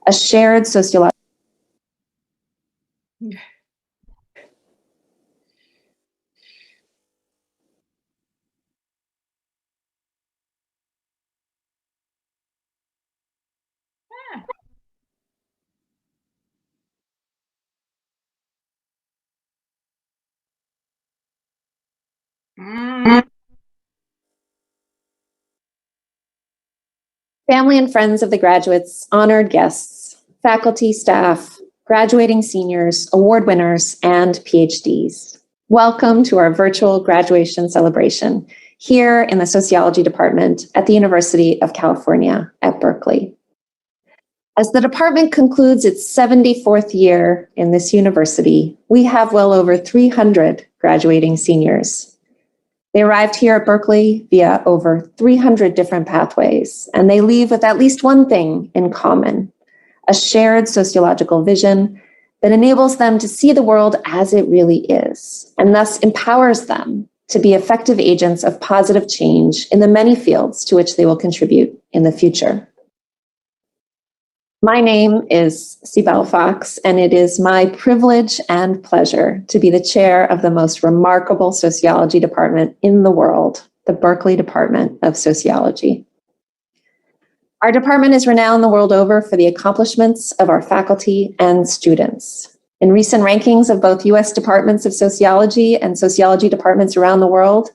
a shared sociological. Family and friends of the graduates, honored guests, faculty, staff, graduating seniors, award winners, and PhDs. Welcome to our virtual graduation celebration here in the Sociology Department at the University of California at Berkeley. As the department concludes its 74th year in this university, we have well over 300 graduating seniors. They arrived here at Berkeley via over 300 different pathways, and they leave with at least one thing in common, a shared sociological vision that enables them to see the world as it really is, and thus empowers them to be effective agents of positive change in the many fields to which they will contribute in the future. My name is Sibel Fox, and it is my privilege and pleasure to be the chair of the most remarkable sociology department in the world, the Berkeley Department of Sociology. Our department is renowned the world over for the accomplishments of our faculty and students. In recent rankings of both US departments of sociology and sociology departments around the world,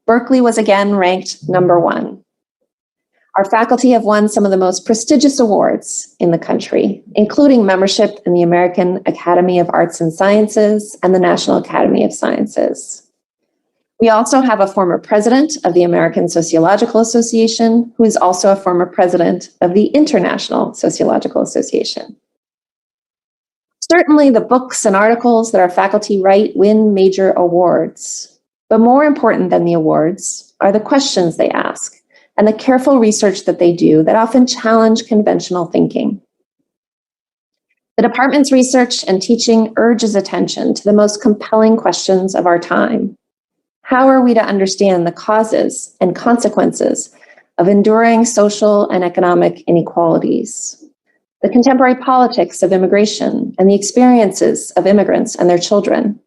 Berkeley was again ranked #1. Our faculty have won some of the most prestigious awards in the country, including membership in the American Academy of Arts and Sciences and the National Academy of Sciences. We also have a former president of the American Sociological Association, who is also a former president of the International Sociological Association. Certainly, the books and articles that our faculty write win major awards, but more important than the awards are the questions they ask and the careful research that they do that often challenge conventional thinking. The department's research and teaching urges attention to the most compelling questions of our time. How are we to understand the causes and consequences of enduring social and economic inequalities, the contemporary politics of immigration and the experiences of immigrants and their children,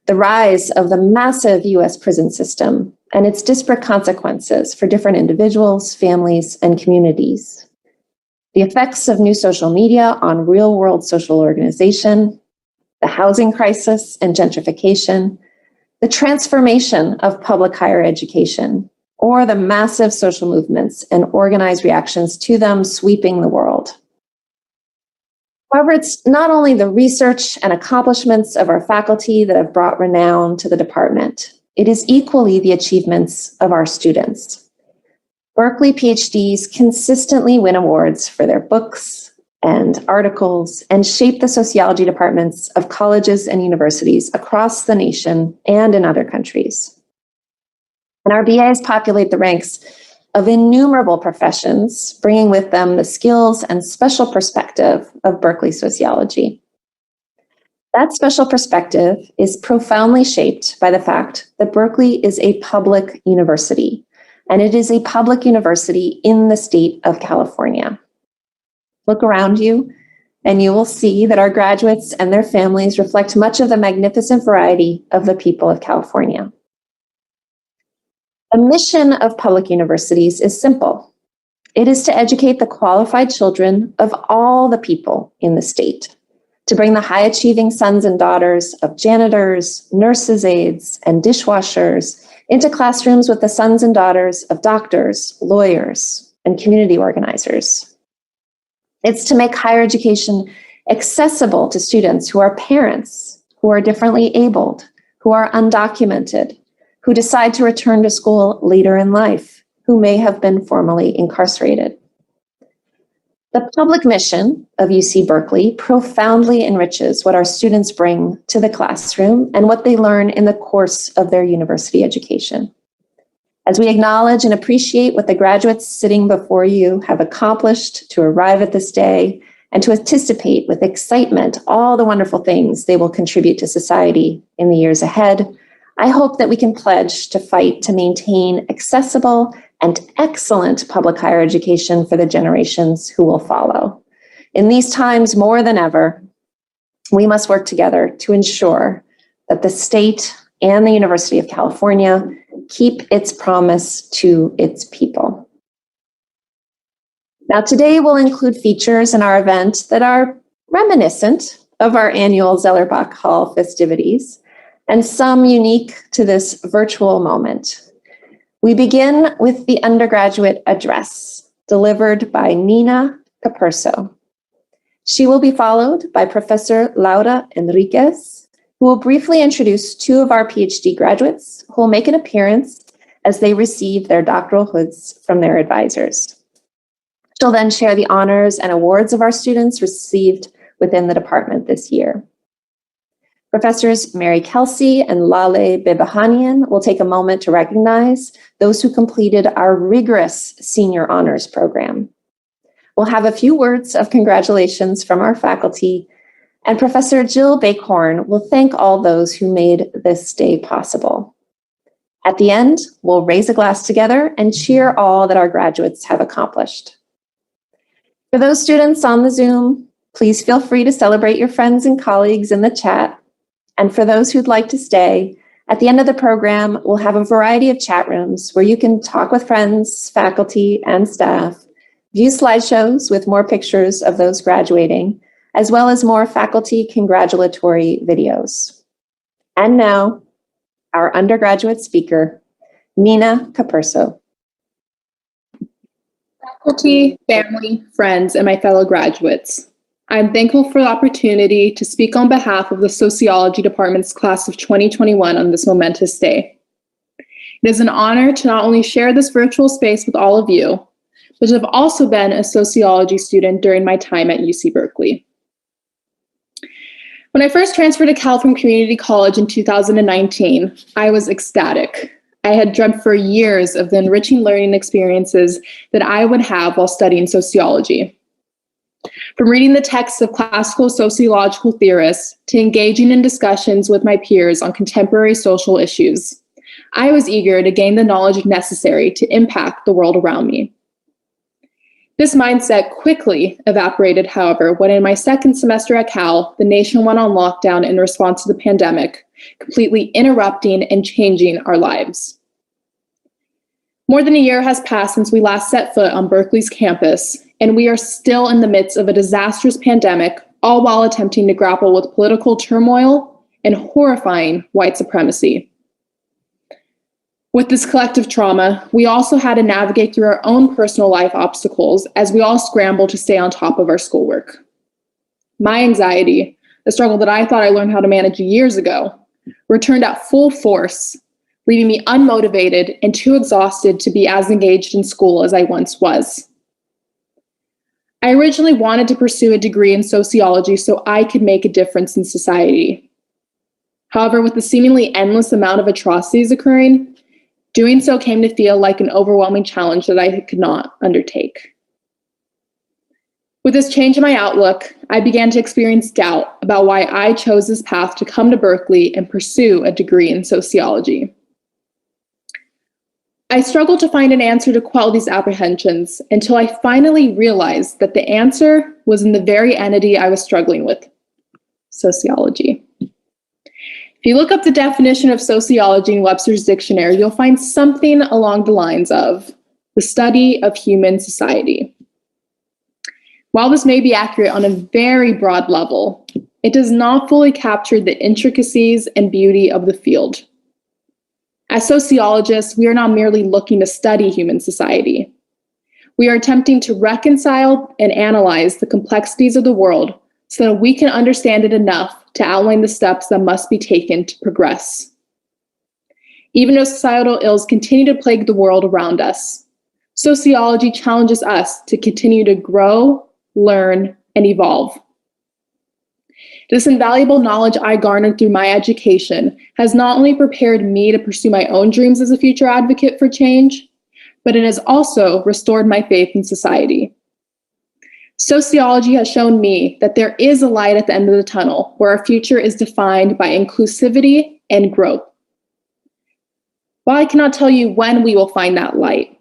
the rise of the massive US prison system and its disparate consequences for different individuals, families, and communities, the effects of new social media on real-world social organization, the housing crisis and gentrification, the transformation of public higher education, or the massive social movements and organized reactions to them sweeping the world. However, it's not only the research and accomplishments of our faculty that have brought renown to the department. It is equally the achievements of our students. Berkeley PhDs consistently win awards for their books and articles and shape the sociology departments of colleges and universities across the nation and in other countries. And our BAs populate the ranks of innumerable professions, bringing with them the skills and special perspective of Berkeley sociology. That special perspective is profoundly shaped by the fact that Berkeley is a public university, and it is a public university in the state of California. Look around you, and you will see that our graduates and their families reflect much of the magnificent variety of the people of California. The mission of public universities is simple. It is to educate the qualified children of all the people in the state, to bring the high-achieving sons and daughters of janitors, nurses' aides, and dishwashers into classrooms with the sons and daughters of doctors, lawyers, and community organizers. It's to make higher education accessible to students who are parents, who are differently abled, who are undocumented, who decide to return to school later in life, who may have been formerly incarcerated. The public mission of UC Berkeley profoundly enriches what our students bring to the classroom and what they learn in the course of their university education. As we acknowledge and appreciate what the graduates sitting before you have accomplished to arrive at this day and to anticipate with excitement all the wonderful things they will contribute to society in the years ahead, I hope that we can pledge to fight to maintain accessible and excellent public higher education for the generations who will follow. In these times, more than ever, we must work together to ensure that the state and the University of California keep its promise to its people. Now, today will include features in our event that are reminiscent of our annual Zellerbach Hall festivities, and some unique to this virtual moment. We begin with the undergraduate address delivered by Nina Capurso. She will be followed by Professor Laura Enriquez, who will briefly introduce two of our PhD graduates who will make an appearance as they receive their doctoral hoods from their advisors. She'll then share the honors and awards of our students received within the department this year. Professors Mary Kelsey and Lale Bebahanian will take a moment to recognize those who completed our rigorous senior honors program. We'll have a few words of congratulations from our faculty, and Professor Jill Bakehorn will thank all those who made this day possible. At the end, we'll raise a glass together and cheer all that our graduates have accomplished. For those students on the Zoom, please feel free to celebrate your friends and colleagues in the chat. And for those who'd like to stay, at the end of the program, we'll have a variety of chat rooms where you can talk with friends, faculty, and staff, view slideshows with more pictures of those graduating, as well as more faculty congratulatory videos. And now, our undergraduate speaker, Nina Capurso. Faculty, family, friends, and my fellow graduates, I'm thankful for the opportunity to speak on behalf of the Sociology Department's class of 2021 on this momentous day. It is an honor to not only share this virtual space with all of you, but to have also been a sociology student during my time at UC Berkeley. When I first transferred to California Community College in 2019, I was ecstatic. I had dreamt for years of the enriching learning experiences that I would have while studying sociology. From reading the texts of classical sociological theorists to engaging in discussions with my peers on contemporary social issues, I was eager to gain the knowledge necessary to impact the world around me. This mindset quickly evaporated, however, when in my second semester at Cal, the nation went on lockdown in response to the pandemic, completely interrupting and changing our lives. More than a year has passed since we last set foot on Berkeley's campus, and we are still in the midst of a disastrous pandemic, all while attempting to grapple with political turmoil and horrifying white supremacy. With this collective trauma, we also had to navigate through our own personal life obstacles as we all scramble to stay on top of our schoolwork. My anxiety, a struggle that I thought I learned how to manage years ago, returned at full force, leaving me unmotivated and too exhausted to be as engaged in school as I once was. I originally wanted to pursue a degree in sociology so I could make a difference in society. However, with the seemingly endless amount of atrocities occurring, doing so came to feel like an overwhelming challenge that I could not undertake. With this change in my outlook, I began to experience doubt about why I chose this path to come to Berkeley and pursue a degree in sociology. I struggled to find an answer to quell these apprehensions until I finally realized that the answer was in the very entity I was struggling with: sociology. If you look up the definition of sociology in Webster's dictionary, you'll find something along the lines of the study of human society. While this may be accurate on a very broad level, it does not fully capture the intricacies and beauty of the field. As sociologists, we are not merely looking to study human society. We are attempting to reconcile and analyze the complexities of the world so that we can understand it enough to outline the steps that must be taken to progress. Even though societal ills continue to plague the world around us, sociology challenges us to continue to grow, learn, and evolve. This invaluable knowledge I garnered through my education has not only prepared me to pursue my own dreams as a future advocate for change, but it has also restored my faith in society. Sociology has shown me that there is a light at the end of the tunnel where our future is defined by inclusivity and growth. While I cannot tell you when we will find that light,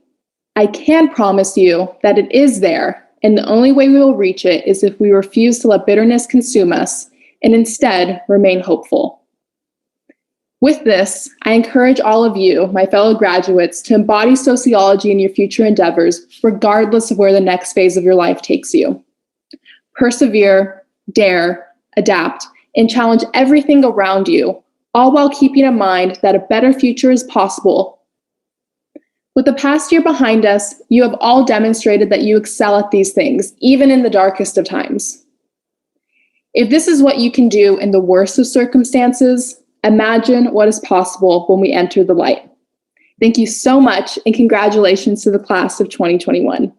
I can promise you that it is there and the only way we will reach it is if we refuse to let bitterness consume us and instead remain hopeful. With this, I encourage all of you, my fellow graduates, to embody sociology in your future endeavors, regardless of where the next phase of your life takes you. Persevere, dare, adapt, and challenge everything around you, all while keeping in mind that a better future is possible. With the past year behind us, you have all demonstrated that you excel at these things, even in the darkest of times. If this is what you can do in the worst of circumstances, imagine what is possible when we enter the light. Thank you so much, and congratulations to the class of 2021.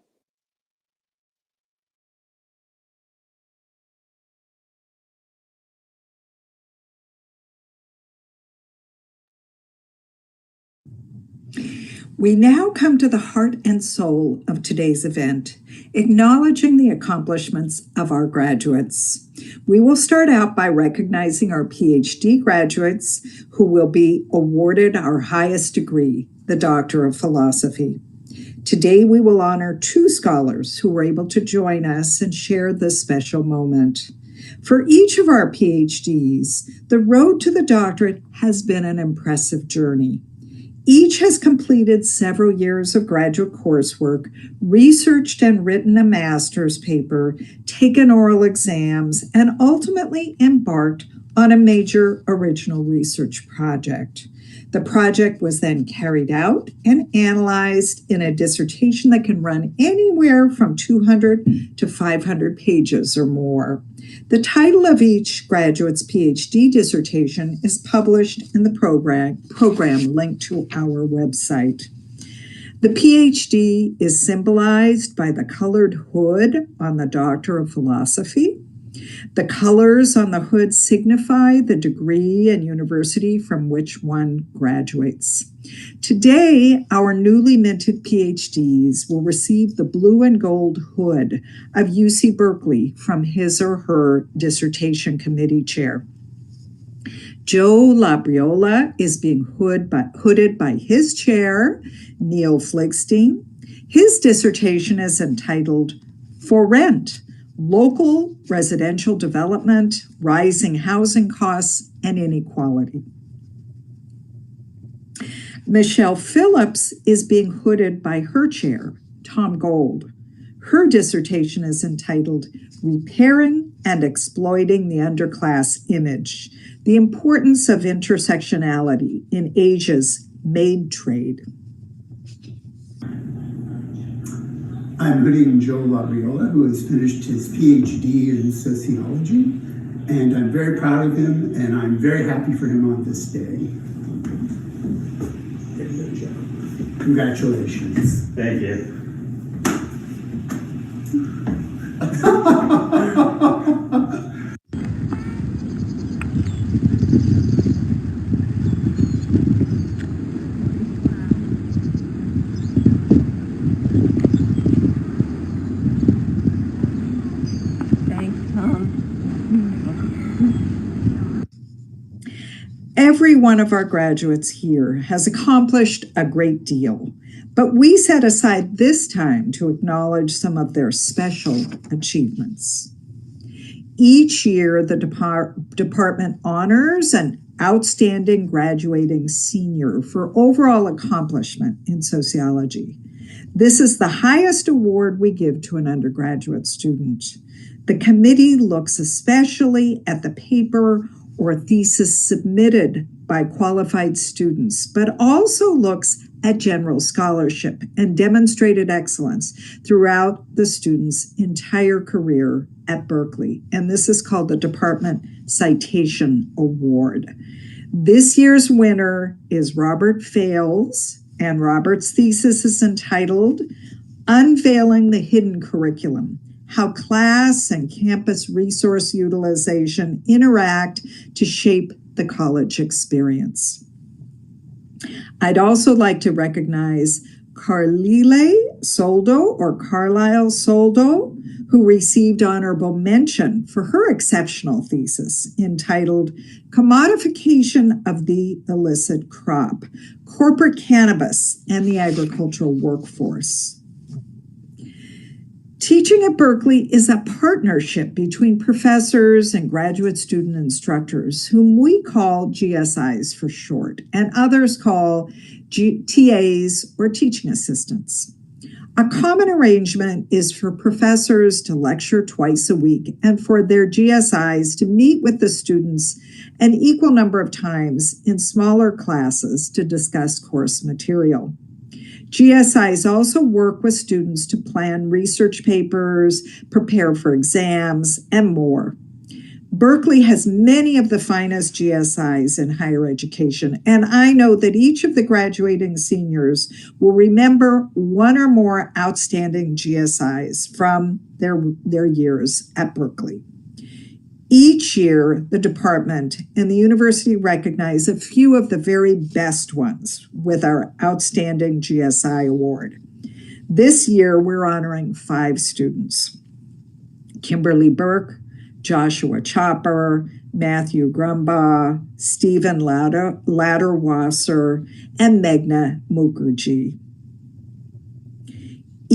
We now come to the heart and soul of today's event, acknowledging the accomplishments of our graduates. We will start out by recognizing our PhD graduates who will be awarded our highest degree, the Doctor of Philosophy. Today, we will honor 2 scholars who were able to join us and share this special moment. For each of our PhDs, the road to the doctorate has been an impressive journey. Each has completed several years of graduate coursework, researched and written a master's paper, taken oral exams, and ultimately embarked on a major original research project. The project was then carried out and analyzed in a dissertation that can run anywhere from 200 to 500 pages or more. The title of each graduate's PhD dissertation is published in the program linked to our website. The PhD is symbolized by the colored hood on the Doctor of Philosophy. The colors on the hood signify the degree and university from which one graduates. Today, our newly minted PhDs will receive the blue and gold hood of UC Berkeley from his or her dissertation committee chair. Joe Labriola is being hooded by his chair, Neil Fligstein. His dissertation is entitled For Rent: Local Residential Development, Rising Housing Costs, and Inequality. Michelle Phillips is being hooded by her chair, Tom Gold. Her dissertation is entitled Repairing and Exploiting the Underclass Image: The Importance of Intersectionality in Asia's Maid Trade. I'm hooding Joe Labriola, who has finished his PhD in sociology, and I'm very proud of him, and I'm very happy for him on this day. Congratulations. Thank you. Every one of our graduates here has accomplished a great deal, but we set aside this time to acknowledge some of their special achievements. Each year, the department honors an outstanding graduating senior for overall accomplishment in sociology. This is the highest award we give to an undergraduate student. The committee looks especially at the paper or thesis submitted by qualified students, but also looks at general scholarship and demonstrated excellence throughout the student's entire career at Berkeley. And this is called the Department Citation Award. This year's winner is Robert Fales, and Robert's thesis is entitled Unveiling the Hidden Curriculum: How Class and Campus Resource Utilization Interact to Shape the College Experience. I'd also like to recognize Carlile Soldo, or Carlisle Soldo, who received honorable mention for her exceptional thesis entitled Commodification of the Illicit Crop: Corporate Cannabis and the Agricultural Workforce. Teaching at Berkeley is a partnership between professors and graduate student instructors, whom we call GSIs for short, and others call TAs or teaching assistants. A common arrangement is for professors to lecture twice a week and for their GSIs to meet with the students an equal number of times in smaller classes to discuss course material. GSIs also work with students to plan research papers, prepare for exams, and more. Berkeley has many of the finest GSIs in higher education, and I know that each of the graduating seniors will remember one or more outstanding GSIs from their years at Berkeley. Each year, the department and the university recognize a few of the very best ones with our Outstanding GSI Award. This year, we're honoring 5 students: Kimberly Burke, Joshua Chopper, Matthew Grumbaugh, Stephen Ladderwasser, and Meghna Mukherjee.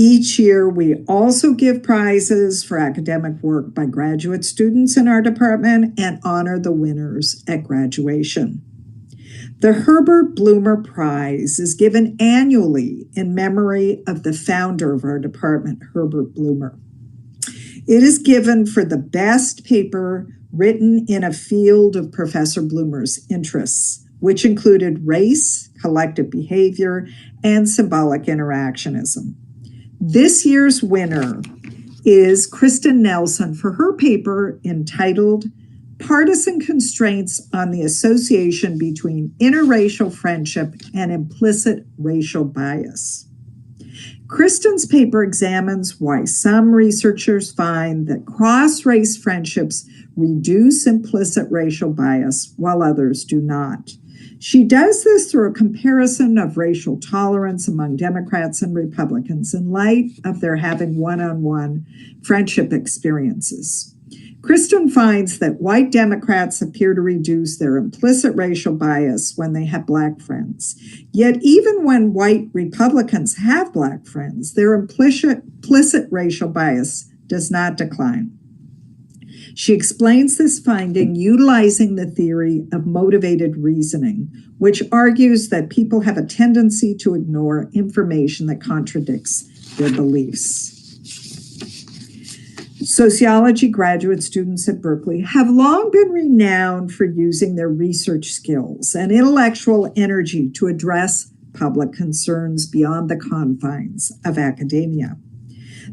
Each year, we also give prizes for academic work by graduate students in our department and honor the winners at graduation. The Herbert Bloomer Prize is given annually in memory of the founder of our department, Herbert Bloomer. It is given for the best paper written in a field of Professor Bloomer's interests, which included race, collective behavior, and symbolic interactionism. This year's winner is Kristen Nelson for her paper entitled Partisan Constraints on the Association Between Interracial Friendship and Implicit Racial Bias. Kristen's paper examines why some researchers find that cross-race friendships reduce implicit racial bias while others do not. She does this through a comparison of racial tolerance among Democrats and Republicans in light of their having one-on-one friendship experiences. Kristen finds that white Democrats appear to reduce their implicit racial bias when they have Black friends. Yet even when white Republicans have Black friends, their implicit racial bias does not decline. She explains this finding utilizing the theory of motivated reasoning, which argues that people have a tendency to ignore information that contradicts their beliefs. Sociology graduate students at Berkeley have long been renowned for using their research skills and intellectual energy to address public concerns beyond the confines of academia.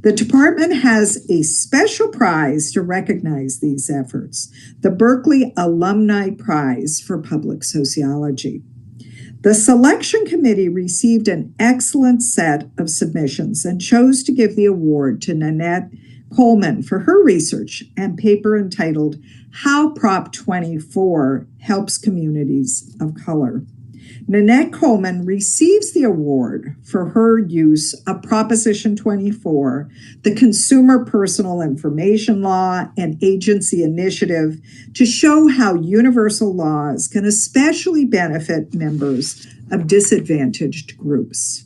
The department has a special prize to recognize these efforts, the Berkeley Alumni Prize for Public Sociology. The selection committee received an excellent set of submissions and chose to give the award to Nanette Coleman for her research and paper entitled How Prop 24 Helps Communities of Color. Nanette Coleman receives the award for her use of Proposition 24, the Consumer Personal Information Law and Agency Initiative, to show how universal laws can especially benefit members of disadvantaged groups.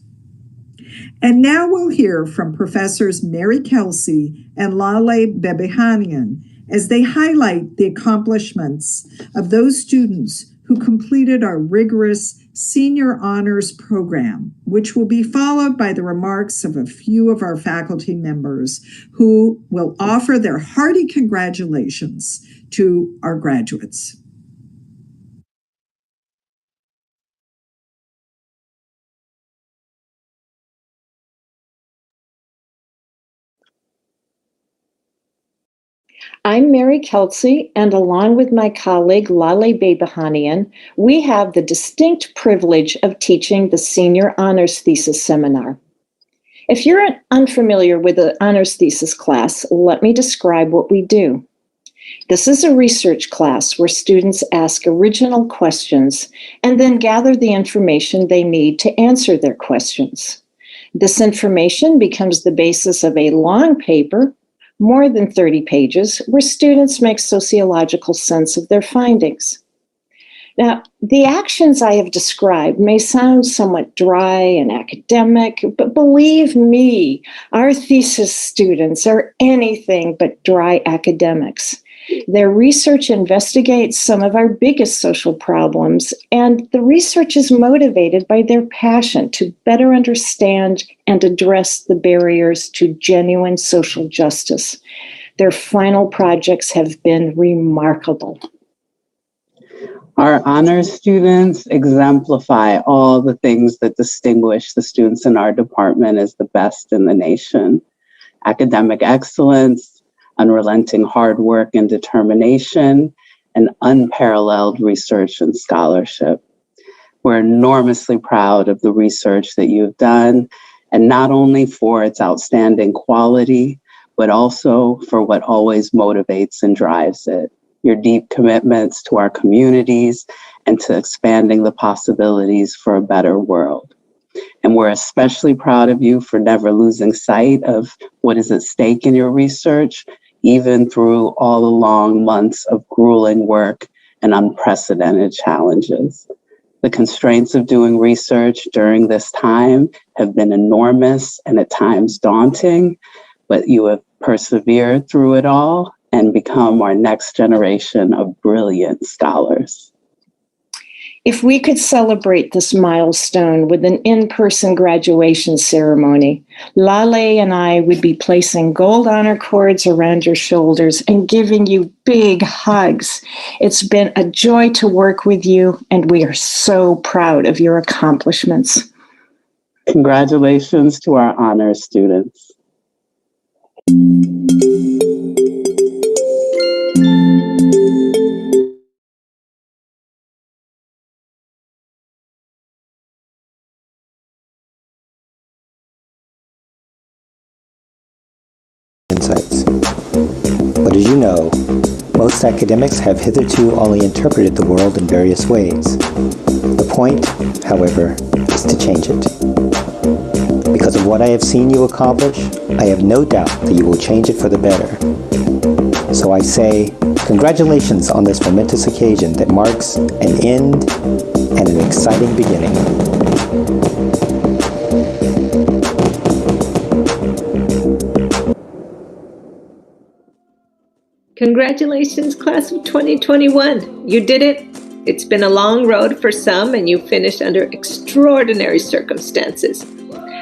And now we'll hear from Professors Mary Kelsey and Lale Bebehanian as they highlight the accomplishments of those students who completed our rigorous Senior Honors Program, which will be followed by the remarks of a few of our faculty members who will offer their hearty congratulations to our graduates. I'm Mary Kelsey, and along with my colleague Lale Bebehanian, we have the distinct privilege of teaching the Senior Honors Thesis Seminar. If you're unfamiliar with the Honors Thesis class, let me describe what we do. This is a research class where students ask original questions and then gather the information they need to answer their questions. This information becomes the basis of a long paper, more than 30 pages, where students make sociological sense of their findings. Now, the actions I have described may sound somewhat dry and academic, but believe me, our thesis students are anything but dry academics. Their research investigates some of our biggest social problems, and the research is motivated by their passion to better understand and address the barriers to genuine social justice. Their final projects have been remarkable. Our honors students exemplify all the things that distinguish the students in our department as the best in the nation. Academic excellence, unrelenting hard work and determination, and unparalleled research and scholarship. We're enormously proud of the research that you've done, and not only for its outstanding quality, but also for what always motivates and drives it. Your deep commitments to our communities and to expanding the possibilities for a better world. And we're especially proud of you for never losing sight of what is at stake in your research, even through all the long months of grueling work and unprecedented challenges. The constraints of doing research during this time have been enormous and at times daunting, but you have persevered through it all and become our next generation of brilliant scholars. If we could celebrate this milestone with an in-person graduation ceremony, Lale and I would be placing gold honor cords around your shoulders and giving you big hugs. It's been a joy to work with you, and we are so proud of your accomplishments. Congratulations to our honors students. Insights. But as you know, most academics have hitherto only interpreted the world in various ways. The point, however, is to change it. Because of what I have seen you accomplish, I have no doubt that you will change it for the better. So I say, congratulations on this momentous occasion that marks an end and an exciting beginning. Congratulations, class of 2021. You did it. It's been a long road for some, and you finished under extraordinary circumstances.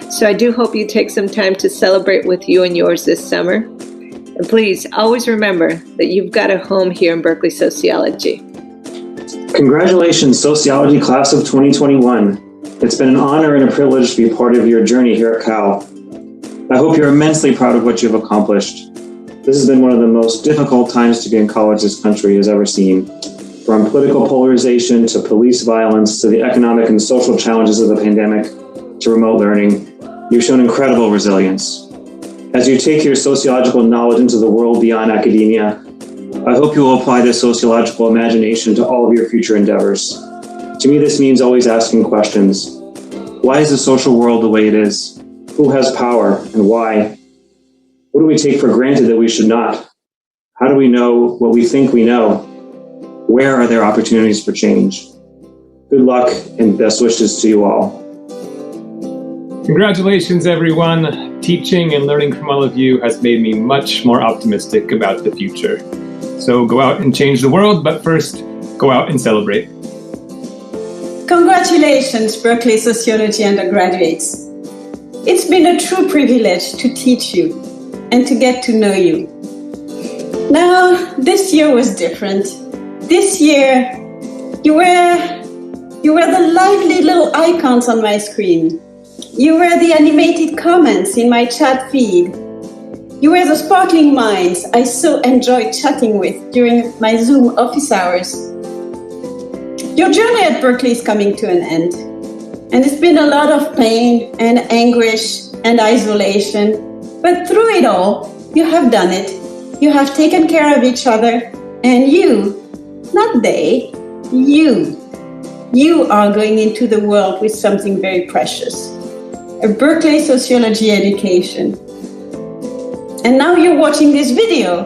So I do hope you take some time to celebrate with you and yours this summer. And please always remember that you've got a home here in Berkeley Sociology. Congratulations, Sociology class of 2021. It's been an honor and a privilege to be a part of your journey here at Cal. I hope you're immensely proud of what you've accomplished. This has been one of the most difficult times to be in college this country has ever seen. From political polarization to police violence to the economic and social challenges of the pandemic to remote learning, you've shown incredible resilience. As you take your sociological knowledge into the world beyond academia, I hope you will apply this sociological imagination to all of your future endeavors. To me, this means always asking questions. Why is the social world the way it is? Who has power and why? What do we take for granted that we should not? How do we know what we think we know? Where are there opportunities for change? Good luck and best wishes to you all. Congratulations, everyone. Teaching and learning from all of you has made me much more optimistic about the future. So go out and change the world, but first, go out and celebrate. Congratulations, Berkeley Sociology undergraduates. It's been a true privilege to teach you and to get to know you. Now, this year was different. This year, you were the lively little icons on my screen. You were the animated comments in my chat feed. You were the sparkling minds I so enjoyed chatting with during my Zoom office hours. Your journey at Berkeley is coming to an end, and it's been a lot of pain and anguish and isolation. But through it all, you have done it. You have taken care of each other, and you, not they, you are going into the world with something very precious, a Berkeley Sociology education. And now you're watching this video,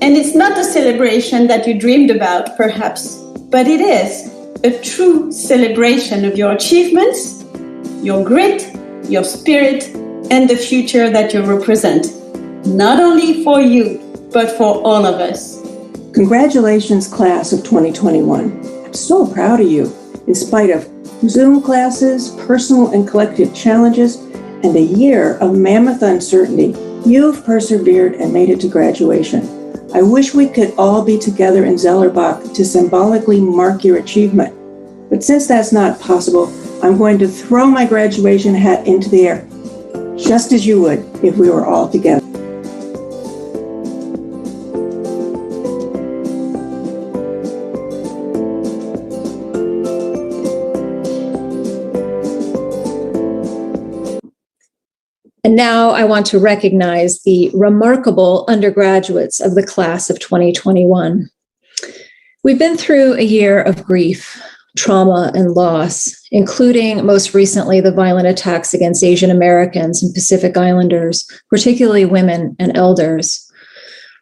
and it's not the celebration that you dreamed about, perhaps, but it is. a true celebration of your achievements, your grit, your spirit, and the future that you represent, not only for you, but for all of us. Congratulations, class of 2021. I'm so proud of you. In spite of Zoom classes, personal and collective challenges, and a year of mammoth uncertainty, you've persevered and made it to graduation. I wish we could all be together in Zellerbach to symbolically mark your achievement. But since that's not possible, I'm going to throw my graduation hat into the air, just as you would if we were all together. And now I want to recognize the remarkable undergraduates of the class of 2021. We've been through a year of grief, trauma, and loss, including most recently the violent attacks against Asian Americans and Pacific Islanders, particularly women and elders.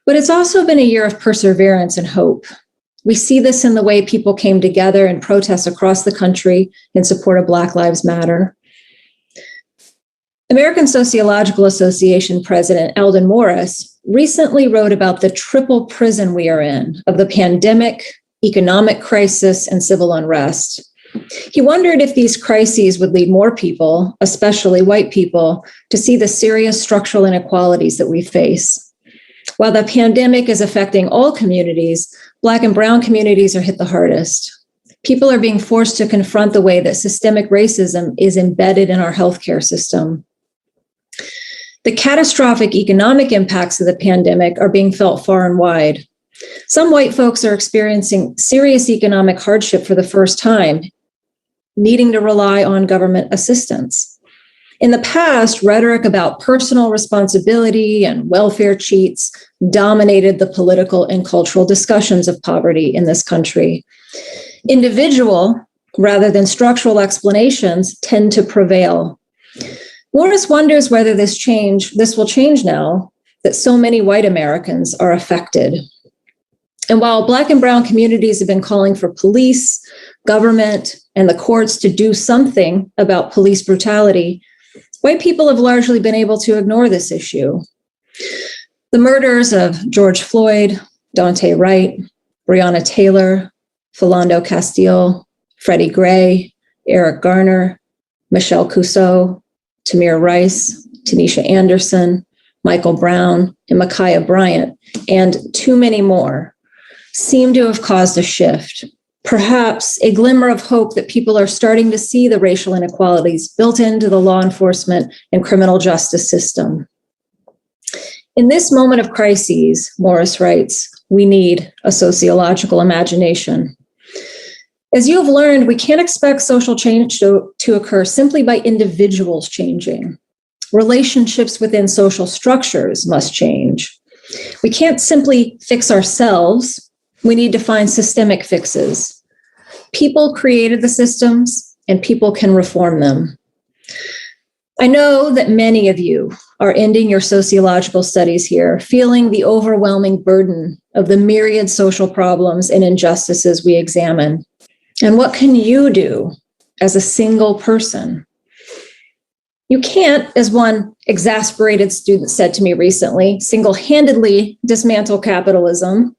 But it's also been a year of perseverance and hope. We see this in the way people came together in protests across the country in support of Black Lives Matter. American Sociological Association President Eldon Morris recently wrote about the triple prison we are in of the pandemic, economic crisis, and civil unrest. He wondered if these crises would lead more people, especially white people, to see the serious structural inequalities that we face. While the pandemic is affecting all communities, Black and Brown communities are hit the hardest. People are being forced to confront the way that systemic racism is embedded in our healthcare system. The catastrophic economic impacts of the pandemic are being felt far and wide. Some white folks are experiencing serious economic hardship for the first time, needing to rely on government assistance. In the past, rhetoric about personal responsibility and welfare cheats dominated the political and cultural discussions of poverty in this country. Individual, rather than structural explanations, tend to prevail. Morris wonders whether this will change now that so many white Americans are affected. And while Black and Brown communities have been calling for police, government, and the courts to do something about police brutality, white people have largely been able to ignore this issue. The murders of George Floyd, Daunte Wright, Breonna Taylor, Philando Castile, Freddie Gray, Eric Garner, Michelle Cusseau, Tamir Rice, Tanisha Anderson, Michael Brown, and Ma'Khia Bryant, and too many more, seem to have caused a shift, perhaps a glimmer of hope that people are starting to see the racial inequalities built into the law enforcement and criminal justice system. In this moment of crises, Morris writes, we need a sociological imagination. As you have learned, we can't expect social change to occur simply by individuals changing. Relationships within social structures must change. We can't simply fix ourselves. We need to find systemic fixes. People created the systems, and people can reform them. I know that many of you are ending your sociological studies here, feeling the overwhelming burden of the myriad social problems and injustices we examine. And what can you do as a single person? You can't, as one exasperated student said to me recently, single-handedly dismantle capitalism.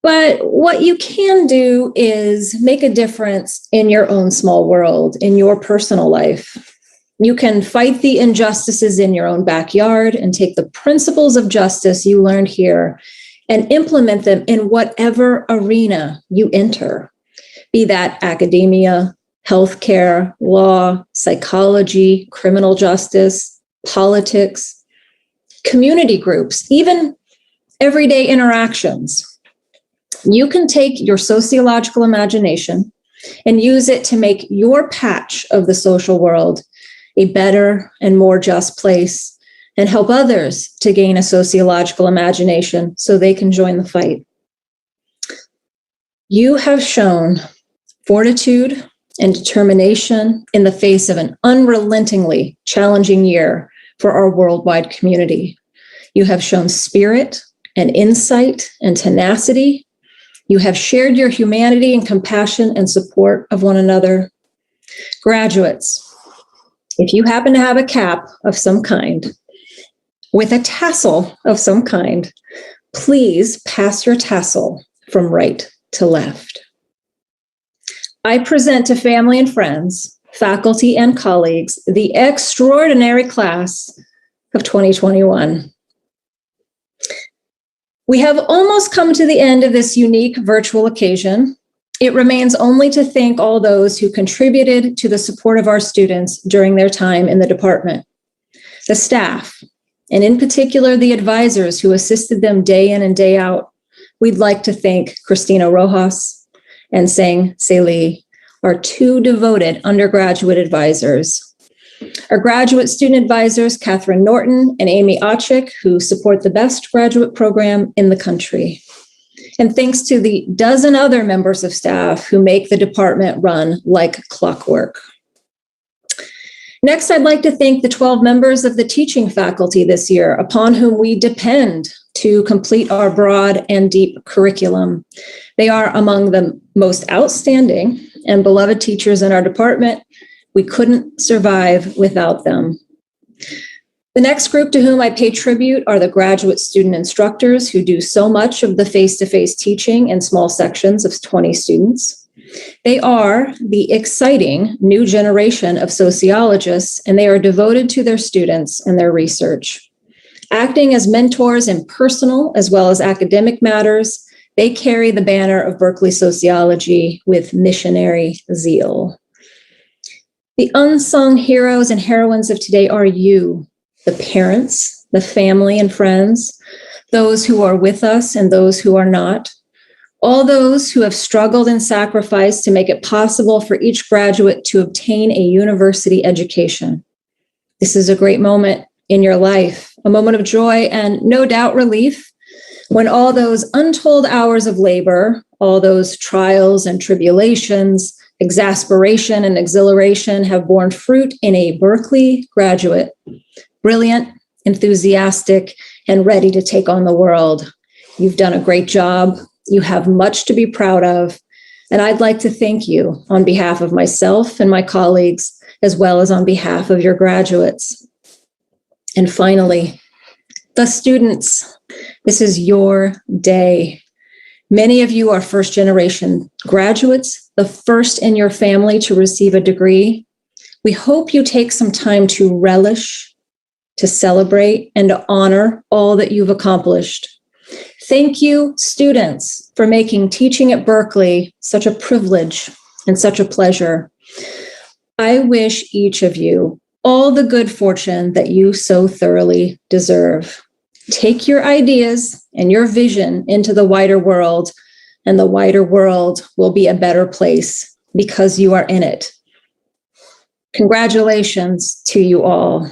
But what you can do is make a difference in your own small world, in your personal life. You can fight the injustices in your own backyard and take the principles of justice you learned here and implement them in whatever arena you enter. Be that academia, healthcare, law, psychology, criminal justice, politics, community groups, even everyday interactions. You can take your sociological imagination and use it to make your patch of the social world a better and more just place, and help others to gain a sociological imagination so they can join the fight. You have shown fortitude and determination in the face of an unrelentingly challenging year for our worldwide community. You have shown spirit and insight and tenacity You have shared your humanity and compassion and support of one another. Graduates, if you happen to have a cap of some kind, with a tassel of some kind, please pass your tassel from right to left. I present to family and friends, faculty and colleagues, the extraordinary class of 2021. We have almost come to the end of this unique virtual occasion. It remains only to thank all those who contributed to the support of our students during their time in the department. The staff, and in particular, the advisors who assisted them day in and day out. We'd like to thank Christina Rojas and Sang Seili, our two devoted undergraduate advisors. Our graduate student advisors, Catherine Norton and Amy Ochik, who support the best graduate program in the country. And thanks to the dozen other members of staff who make the department run like clockwork. Next, I'd like to thank the 12 members of the teaching faculty this year, upon whom we depend to complete our broad and deep curriculum. They are among the most outstanding and beloved teachers in our department. We couldn't survive without them. The next group to whom I pay tribute are the graduate student instructors who do so much of the face-to-face teaching in small sections of 20 students. They are the exciting new generation of sociologists, and they are devoted to their students and their research. Acting as mentors in personal as well as academic matters, they carry the banner of Berkeley sociology with missionary zeal. The unsung heroes and heroines of today are you, the parents, the family and friends, those who are with us and those who are not, all those who have struggled and sacrificed to make it possible for each graduate to obtain a university education. This is a great moment in your life, a moment of joy and no doubt relief when all those untold hours of labor, all those trials and tribulations, exasperation and exhilaration have borne fruit in a Berkeley graduate, brilliant, enthusiastic, and ready to take on the world. You've done a great job. You have much to be proud of, and I'd like to thank you on behalf of myself and my colleagues, as well as on behalf of your graduates. And finally, the students, this is your day. Many of you are first-generation graduates, the first in your family to receive a degree. We hope you take some time to relish, to celebrate, and to honor all that you've accomplished. Thank you, students, for making teaching at Berkeley such a privilege and such a pleasure. I wish each of you all the good fortune that you so thoroughly deserve. Take your ideas and your vision into the wider world, and the wider world will be a better place because you are in it. Congratulations to you all.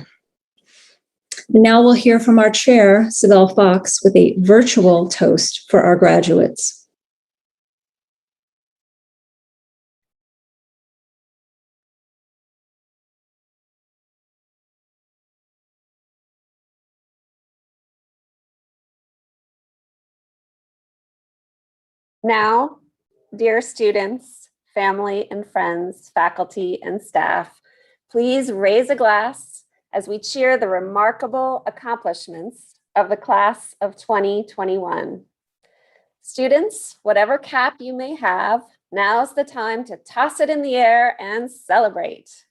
Now we'll hear from our chair, Sibel Fox, with a virtual toast for our graduates. Now, dear students, family and friends, faculty and staff, please raise a glass as we cheer the remarkable accomplishments of the class of 2021. Students, whatever cap you may have, now's the time to toss it in the air and celebrate.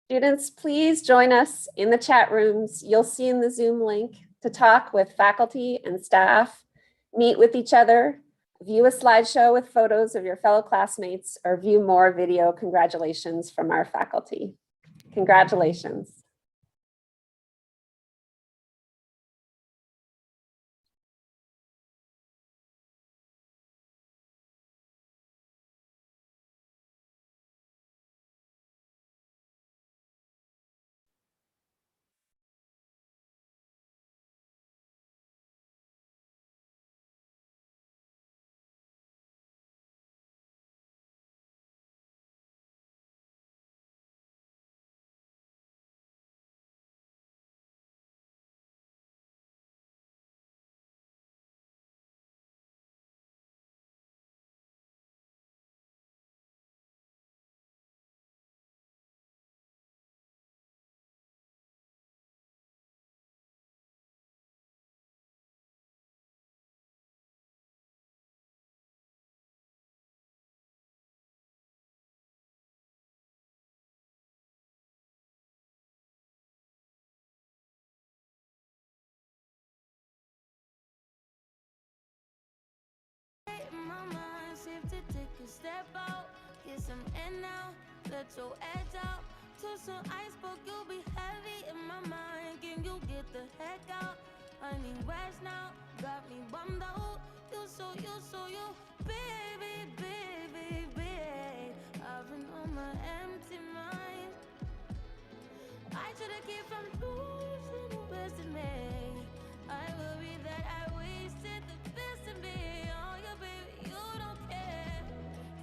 Students, please join us in the chat rooms you'll see in the Zoom link to talk with faculty and staff, meet with each other, view a slideshow with photos of your fellow classmates, or view more video congratulations from our faculty. Congratulations. my mind. Safe to take a step out, get some air now, let your edge out. Too soon I spoke, you'll be heavy in my mind. Can you get the heck out? I need rest now, got me bummed out. You, baby, baby, baby. I've been on my empty mind. I should've kept from losing the best in me. I worry that I wasted the best in me. Oh, yeah, baby, you don't care.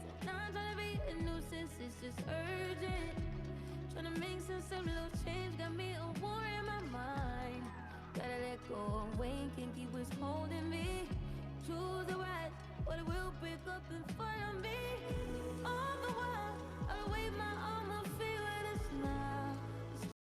So now I'm trying to be a nuisance, it's just urgent. Trying to make some little change, got me a war in my mind. Gotta let go of weight, can't keep what's holding me. Choose the right, but it will break up and